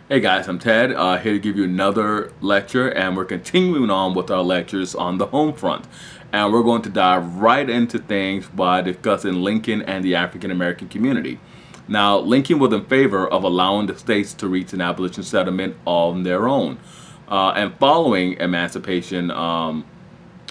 Hey guys, I'm Ted, here to give you another lecture, and we're continuing on with our lectures on the home front. And we're going to dive right into things by discussing Lincoln and the African American community. Now, Lincoln was in favor of allowing the states to reach an abolition settlement on their own. And following emancipation, and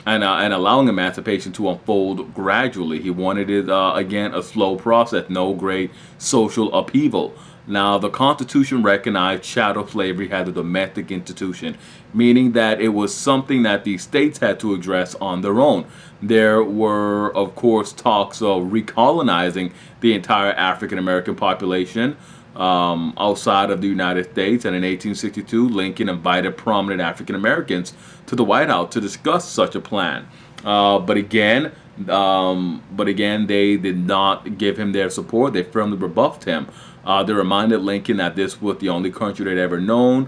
allowing emancipation to unfold gradually. He wanted it, again, a slow process, no great social upheaval. Now, the Constitution recognized chattel slavery as a domestic institution, meaning that it was something that the states had to address on their own. There were, of course, talks of recolonizing the entire African American population outside of the United States. And in 1862, Lincoln invited prominent African Americans to the White House to discuss such a plan. But again, they did not give him their support. They firmly rebuffed him. They reminded Lincoln that this was the only country they'd ever known,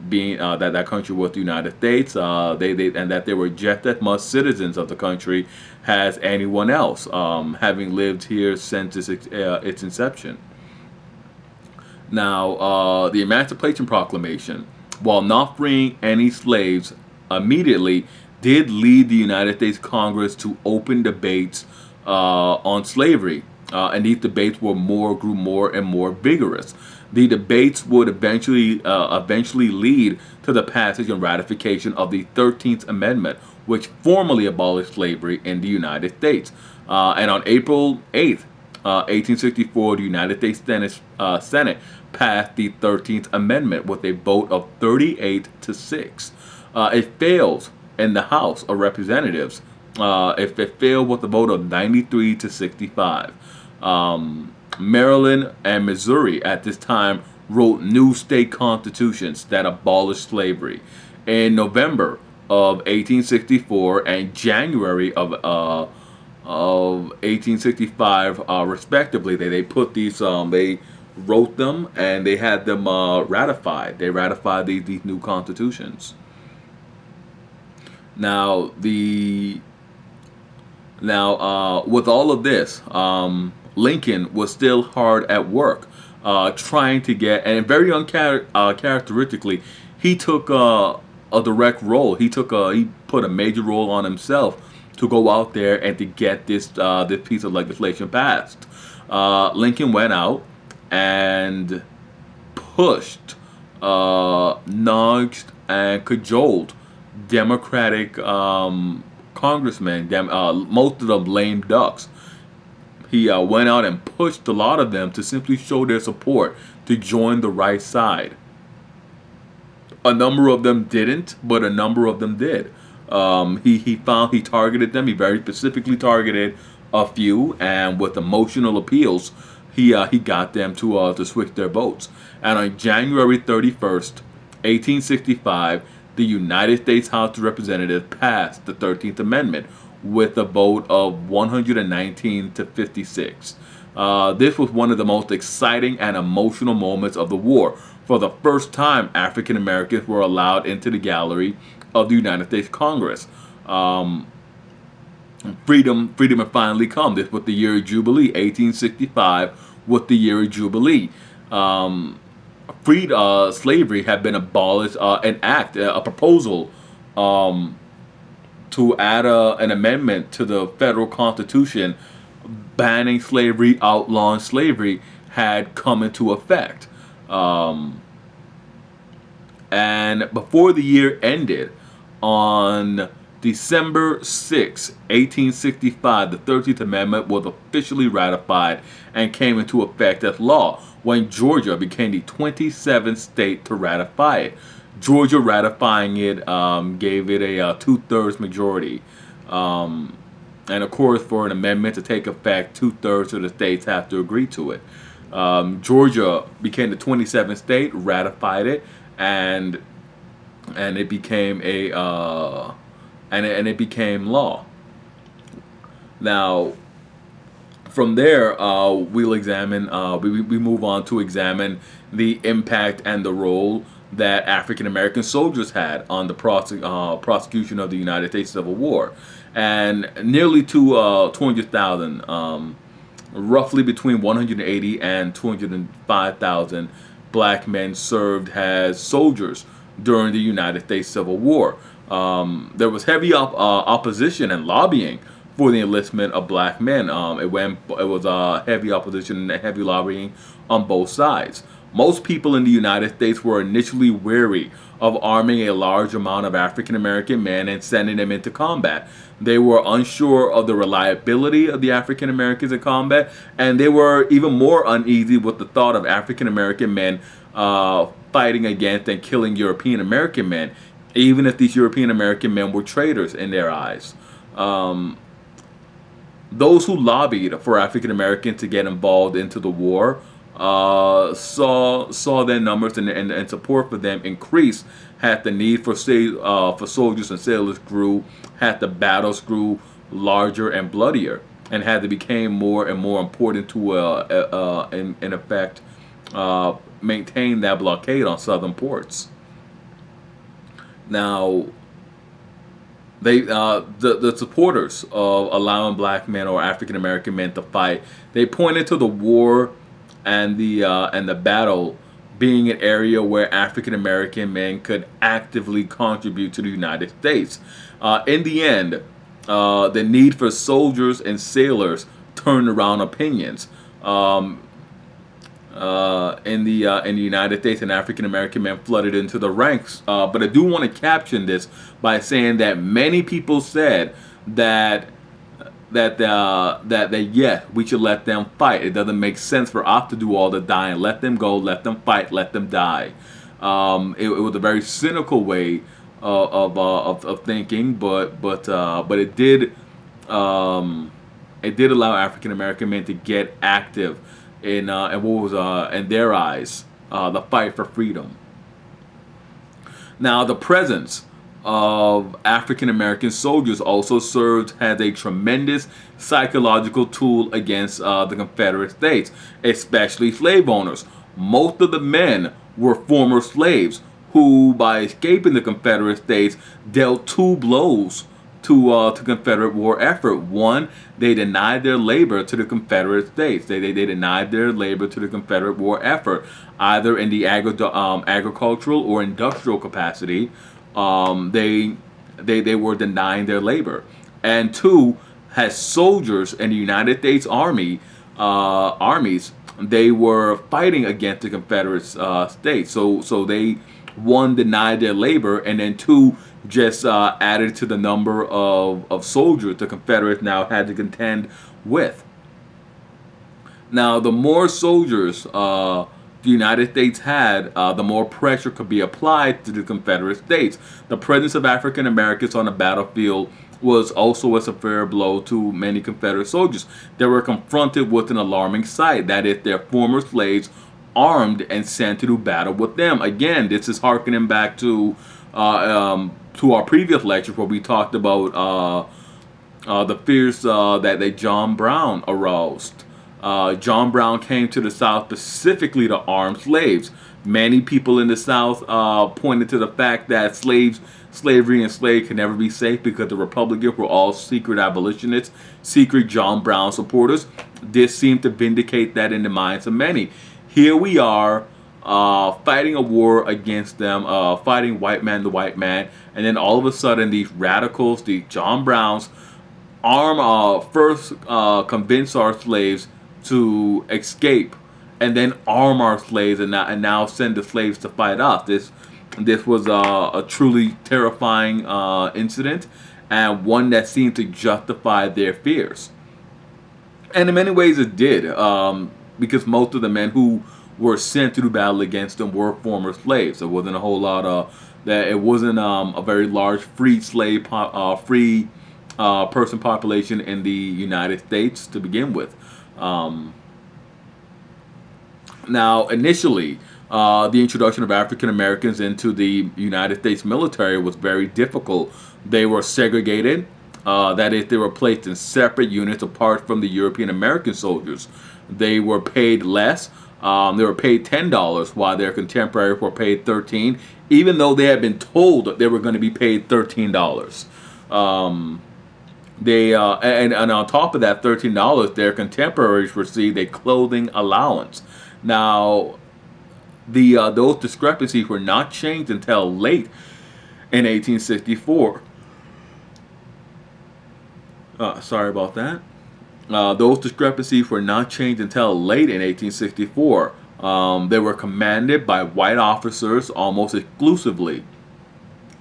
being that country was the United States. And that they were just as much citizens of the country as anyone else, having lived here since its inception. Now, the Emancipation Proclamation, while not freeing any slaves immediately, did lead the United States Congress to open debates on slavery. And these debates grew more and more vigorous. The debates would eventually lead to the passage and ratification of the 13th Amendment, which formally abolished slavery in the United States. And on April 8th, 1864, the United States Senate passed the 13th Amendment with a vote of 38 to 6. It fails in the House of Representatives. It failed with a vote of 93 to 65. Maryland and Missouri at this time wrote new state constitutions that abolished slavery. In November of 1864 and January of 1865, respectively, they put these, they wrote them and they had them ratified. They ratified these new constitutions. Now, with all of this, Lincoln was still hard at work, trying to get, and very uncharacteristically, he took a direct role. He put a major role on himself to go out there and to get this piece of legislation passed. Lincoln went out and pushed, nudged, and cajoled Democratic congressmen, most of them lame ducks. He went out and pushed a lot of them to simply show their support to join the right side. A number of them didn't, but a number of them did. He targeted them. He very specifically targeted a few, and with emotional appeals, he got them to switch their votes. And on January 31st, 1865, the United States House of Representatives passed the 13th Amendment with a vote of 119 to 56. This was one of the most exciting and emotional moments of the war. For the first time, African Americans were allowed into the gallery of the United States Congress. Freedom had finally come. This was the year of Jubilee. 1865 was the year of Jubilee. Slavery had been abolished. A proposal to add an amendment to the federal constitution banning slavery, outlawing slavery, had come into effect. And before the year ended, on December 6, 1865, the 13th Amendment was officially ratified and came into effect as law when Georgia became the 27th state to ratify it. Georgia ratifying it gave it a two-thirds majority. And of course, for an amendment to take effect, two-thirds of the states have to agree to it. Georgia became the 27th state, ratified it, and it became it became law. Now, from there, we move on to examine the impact and the role that African American soldiers had on the prosecution of the United States Civil War. And nearly 200,000, roughly between 180 and 205,000 black men served as soldiers during the United States Civil War. There was heavy opposition and lobbying for the enlistment of black men. It was heavy opposition and heavy lobbying on both sides. Most people in the United States were initially wary of arming a large amount of African American men and sending them into combat. They were unsure of the reliability of the African Americans in combat, and they were even more uneasy with the thought of African American men fighting against and killing European American men, even if these European American men were traitors in their eyes. Those who lobbied for African Americans to get involved into the war saw their numbers and support for them increase. Had the need for soldiers and sailors grew, had the battles grew larger and bloodier, and had to became more and more important to in effect maintain that blockade on southern ports. Now, the supporters of allowing black men or African American men to fight, they pointed to the war and the battle being an area where African American men could actively contribute to the United States. In the end, the need for soldiers and sailors turned around opinions. In the United States, and African American men flooded into the ranks. But I do want to caption this by saying that many people said that yes, we should let them fight. It doesn't make sense for us to do all the dying. Let them go. Let them fight. Let them die. It was a very cynical way of thinking, but it did allow African American men to get active in what was in their eyes the fight for freedom. Now, the presence of African American soldiers also served as a tremendous psychological tool against the Confederate States, especially slave owners. Most of the men were former slaves who, by escaping the Confederate States, dealt two blows to Confederate war effort. One, they denied their labor to the Confederate States. They denied their labor to the Confederate war effort, either in the agricultural or industrial capacity. They were denying their labor. And two, as soldiers in the United States armies, they were fighting against the Confederate States. So they, one, denied their labor, and then two, just added to the number of soldiers the Confederates now had to contend with. Now, the more soldiers the United States had, the more pressure could be applied to the Confederate States. The presence of African Americans on the battlefield was also a severe blow to many Confederate soldiers. They were confronted with an alarming sight, that is, their former slaves armed and sent to do battle with them. Again, this is harkening back to our previous lecture where we talked about the fears that John Brown aroused. John Brown came to the South specifically to arm slaves. Many people in the South pointed to the fact that slavery and slaves could never be safe because the Republicans were all secret abolitionists, secret John Brown supporters. This seemed to vindicate that in the minds of many. Here we are fighting a war against them, fighting white man to white man, and then all of a sudden these radicals, these John Browns, first convince our slaves to escape, and then arm our slaves, and now send the slaves to fight us. This was a truly terrifying incident, and one that seemed to justify their fears. And in many ways it did, because most of the men who were sent to do battle against them were former slaves. There wasn't a whole lot it wasn't a very large free person population in the United States to begin with. Now, initially, the introduction of African Americans into the United States military was very difficult. They were segregated, that is, they were placed in separate units apart from the European American soldiers. They were paid less. They were paid $10 while their contemporaries were paid $13, even though they had been told that they were going to be paid $13. And on top of that $13, their contemporaries received a clothing allowance. Now, Those discrepancies were not changed until late in 1864. Sorry about that. Those discrepancies were not changed until late in 1864. They were commanded by white officers almost exclusively.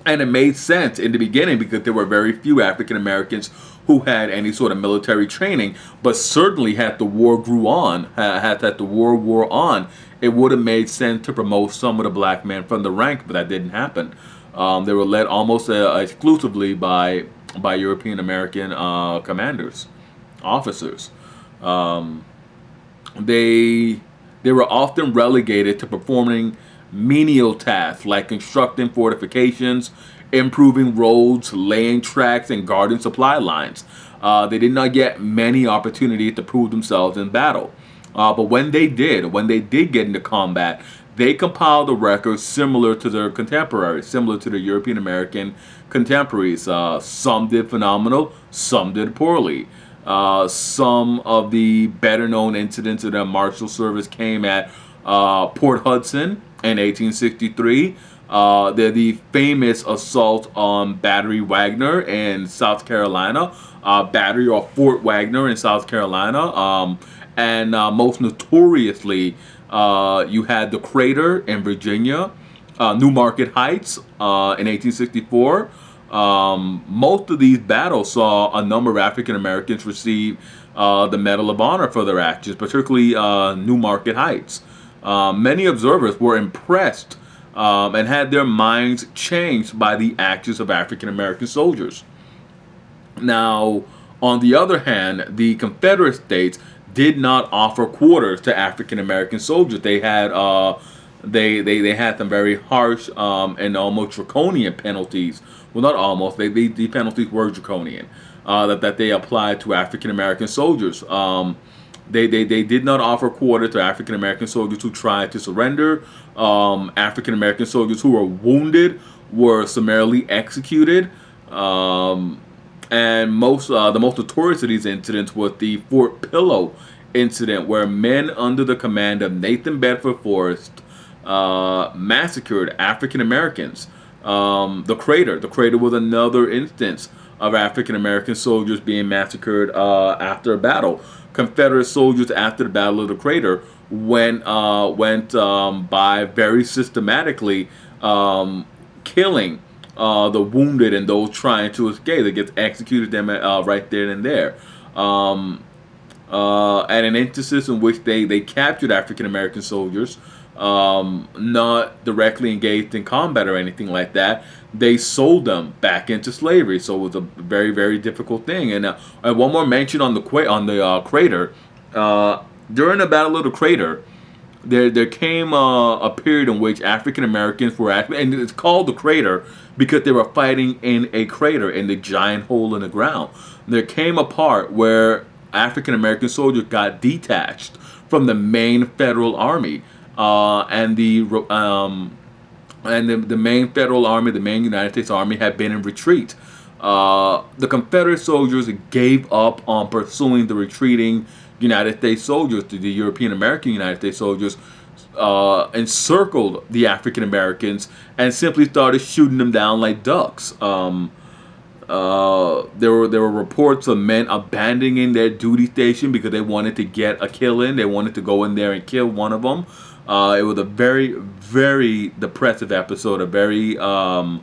And it made sense in the beginning because there were very few African Americans who had any sort of military training. But certainly, had the war grew on, had the war wore on, it would have made sense to promote some of the black men from the rank. But that didn't happen. They were led almost exclusively by European American commanders, officers. Um, they they were often relegated to performing menial tasks like constructing fortifications, improving roads, laying tracks, and guarding supply lines. They did not get many opportunities to prove themselves in battle. But when they did get into combat, they compiled a record similar to their contemporaries, similar to the European American contemporaries. Some did phenomenal, some did poorly. Some of the better known incidents of the Marshal Service came at Port Hudson in 1863. They're the famous assault on Battery Wagner in South Carolina, Battery or Fort Wagner in South Carolina, and most notoriously, you had the Crater in Virginia, New Market Heights in 1864. Most of these battles saw a number of African Americans receive the Medal of Honor for their actions, particularly New Market Heights. Many observers were impressed and had their minds changed by the actions of African American soldiers. Now, on the other hand, the Confederate States did not offer quarters to African American soldiers. They had some very harsh and almost draconian penalties. Well, not almost. The penalties were draconian that they applied to African American soldiers. They did not offer quarter to African American soldiers who tried to surrender. African American soldiers who were wounded were summarily executed. And the most notorious of these incidents was the Fort Pillow incident, where men under the command of Nathan Bedford Forrest massacred African Americans. The Crater was another instance of African American soldiers being massacred after a battle. Confederate soldiers after the Battle of the Crater went by very systematically killing the wounded and those trying to escape. They get executed them right there and there. At an instance in which they captured African American soldiers, not directly engaged in combat or anything like that. They sold them back into slavery, so it was a very, very difficult thing. And one more mention on the Crater. During the Battle of the Crater, there came a period in which African Americans were actually, and it's called the Crater because they were fighting in a crater in the giant hole in the ground. There came a part where African American soldiers got detached from the main federal army, and the main federal army, the main United States Army, had been in retreat. The Confederate soldiers gave up on pursuing the retreating United States soldiers. The European American United States soldiers encircled the African Americans and simply started shooting them down like ducks. There were reports of men abandoning their duty station because they wanted to get a kill in. They wanted to go in there and kill one of them. It was a very, very depressive episode, a very bad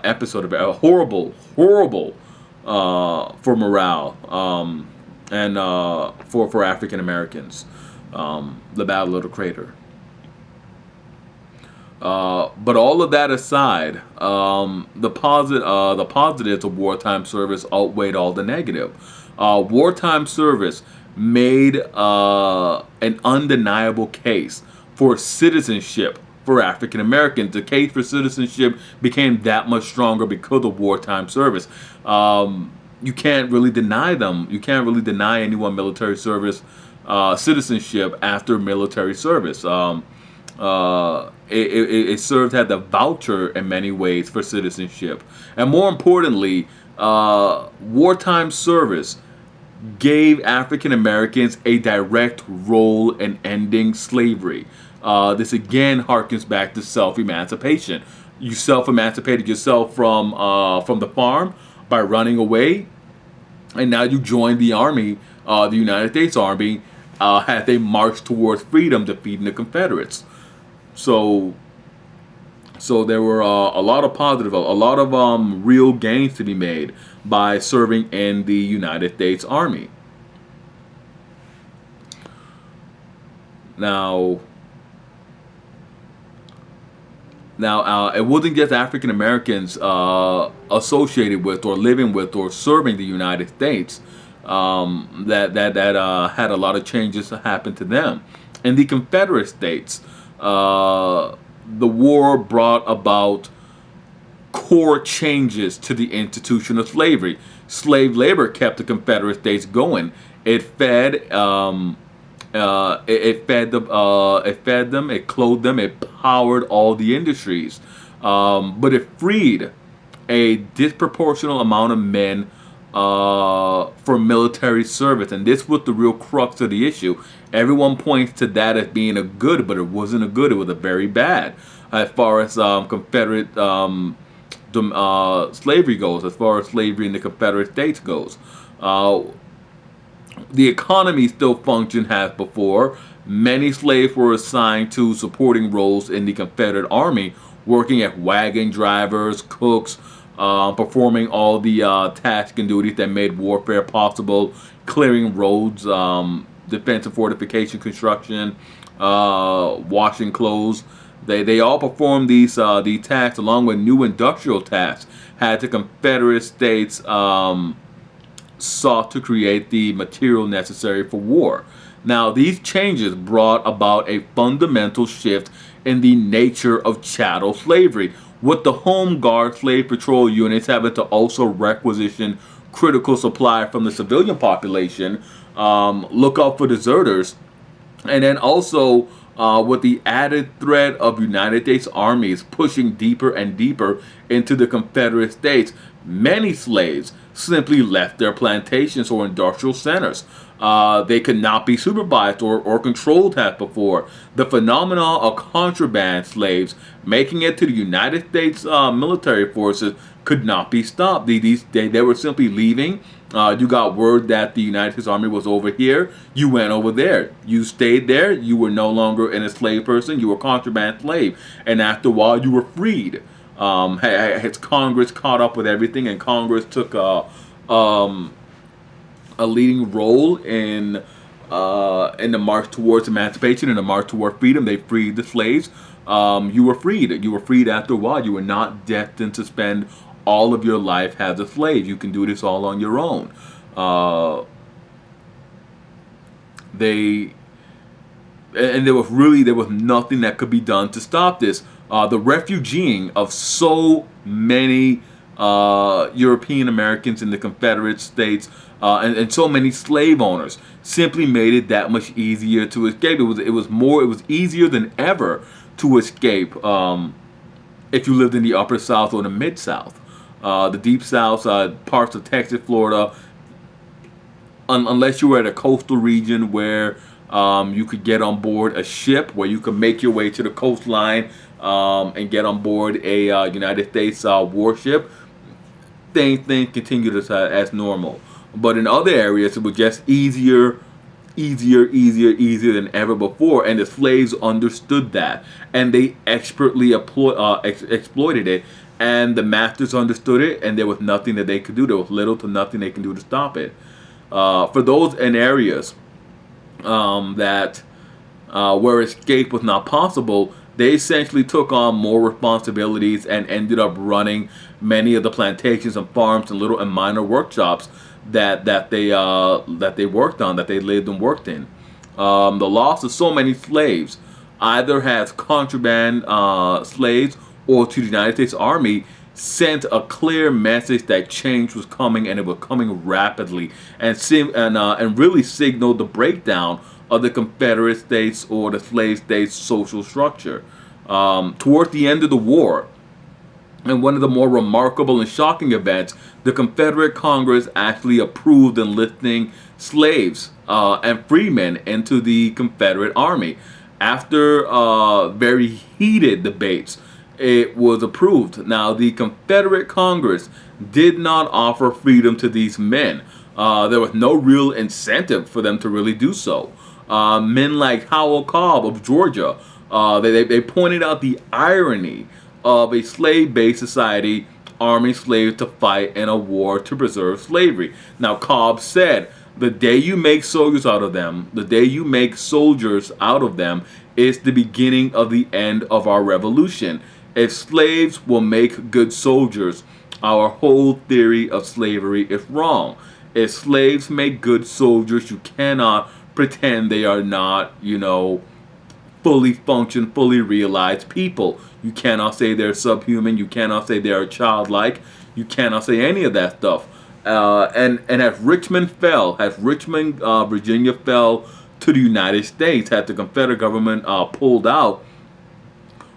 episode, a horrible for morale and for African Americans. The Battle of the Crater. But all of that aside, the positives of wartime service outweighed all the negative. Wartime service made an undeniable case for citizenship for African Americans. The case for citizenship became that much stronger because of wartime service. You can't really deny them. You can't really deny anyone military service citizenship after military service. It served as a voucher in many ways for citizenship. And more importantly, wartime service gave African Americans a direct role in ending slavery. This again harkens back to self-emancipation. You self-emancipated yourself from the farm by running away, and now you join the army, the United States Army, as they marched towards freedom, defeating the Confederates. So, so there were a lot of positive, a lot of real gains to be made by serving in the United States Army. Now, it wasn't just African Americans associated with, or living with, or serving the United States that had a lot of changes happen to them. In the Confederate States, the war brought about core changes to the institution of slavery. Slave labor kept the Confederate States going. It fed it fed them, it clothed them, it powered all the industries. But it freed a disproportionate amount of men for military service, and this was the real crux of the issue. Everyone points to that as being a good, but it wasn't a good. It was a very bad, as far as Confederate slavery goes. As far as slavery in the Confederate States goes, the economy still functioned as before. Many slaves were assigned to supporting roles in the Confederate Army, working as wagon drivers, cooks, performing all the tasks and duties that made warfare possible, clearing roads, defense and fortification construction, washing clothes. They all performed these tasks along with new industrial tasks. Had the Confederate States sought to create the material necessary for war. Now, these changes brought about a fundamental shift in the nature of chattel slavery, with the Home Guard slave patrol units having to also requisition critical supply from the civilian population, look out for deserters, and then also with the added threat of United States armies pushing deeper and deeper into the Confederate States, many slaves simply left their plantations or industrial centers. They could not be supervised or controlled as before. The phenomenon of contraband slaves making it to the United States military forces could not be stopped. They were simply leaving. You got word that the United States Army was over here. You went over there. You stayed there. You were no longer an enslaved person. You were a contraband slave. And after a while, you were freed. Has Congress caught up with everything, and Congress took a leading role in the march towards emancipation and the march toward freedom. They freed the slaves. You were freed. You were freed after a while. You were not destined to spend all of your life as a slave. You can do this all on your own. There was nothing that could be done to stop this. The refugeeing of so many European Americans in the Confederate States and so many slave owners simply made it that much easier to escape. It was easier than ever to escape if you lived in the Upper South or the Mid South, the Deep South, parts of Texas, Florida. Unless you were at a coastal region where you could get on board a ship, where you could make your way to the coastline and get on board a United States warship, things continued as normal. But in other areas, it was just easier than ever before, and the slaves understood that, and they expertly exploited it, and the masters understood it, and there was nothing that they could do. There was little to nothing they can do to stop it. For those in areas that where escape was not possible, they essentially took on more responsibilities and ended up running many of the plantations and farms and little and minor workshops that they worked on, that they lived and worked in. The loss of so many slaves, either as contraband slaves or to the United States Army, sent a clear message that change was coming, and it was coming rapidly, and really signaled the breakdown of the Confederate States or the slave states' social structure. Towards the end of the war, And one of the more remarkable and shocking events, the Confederate Congress actually approved enlisting slaves and freemen into the Confederate Army. After very heated debates, it was approved. Now, the Confederate Congress did not offer freedom to these men. There was no real incentive for them to really do so. Men like Howell Cobb of Georgia, they pointed out the irony of a slave-based society arming slaves to fight in a war to preserve slavery. Now, Cobb said, the day you make soldiers out of them, the day you make soldiers out of them, is the beginning of the end of our revolution. If slaves will make good soldiers, our whole theory of slavery is wrong. If slaves make good soldiers, you cannot pretend they are not, fully function, fully realized people. You cannot say they're subhuman. You cannot say they are childlike. You cannot say any of that stuff. And as Richmond fell, as Richmond, Virginia fell to the United States, as the Confederate government pulled out,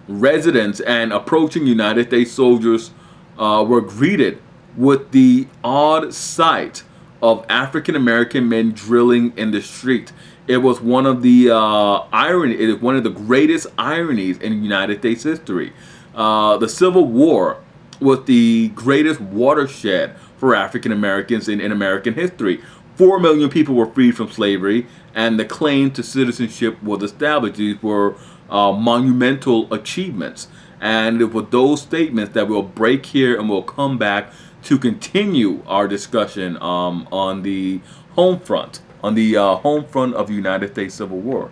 residents and approaching United States soldiers were greeted with the odd sight of African American men drilling in the street. It was one of the irony. It is one of the greatest ironies in United States history. The Civil War was the greatest watershed for African Americans in American history. 4 million people were freed from slavery, and the claim to citizenship was established. These were monumental achievements. And with those statements that we'll break here and we'll come back to continue our discussion on the home front of the United States Civil War.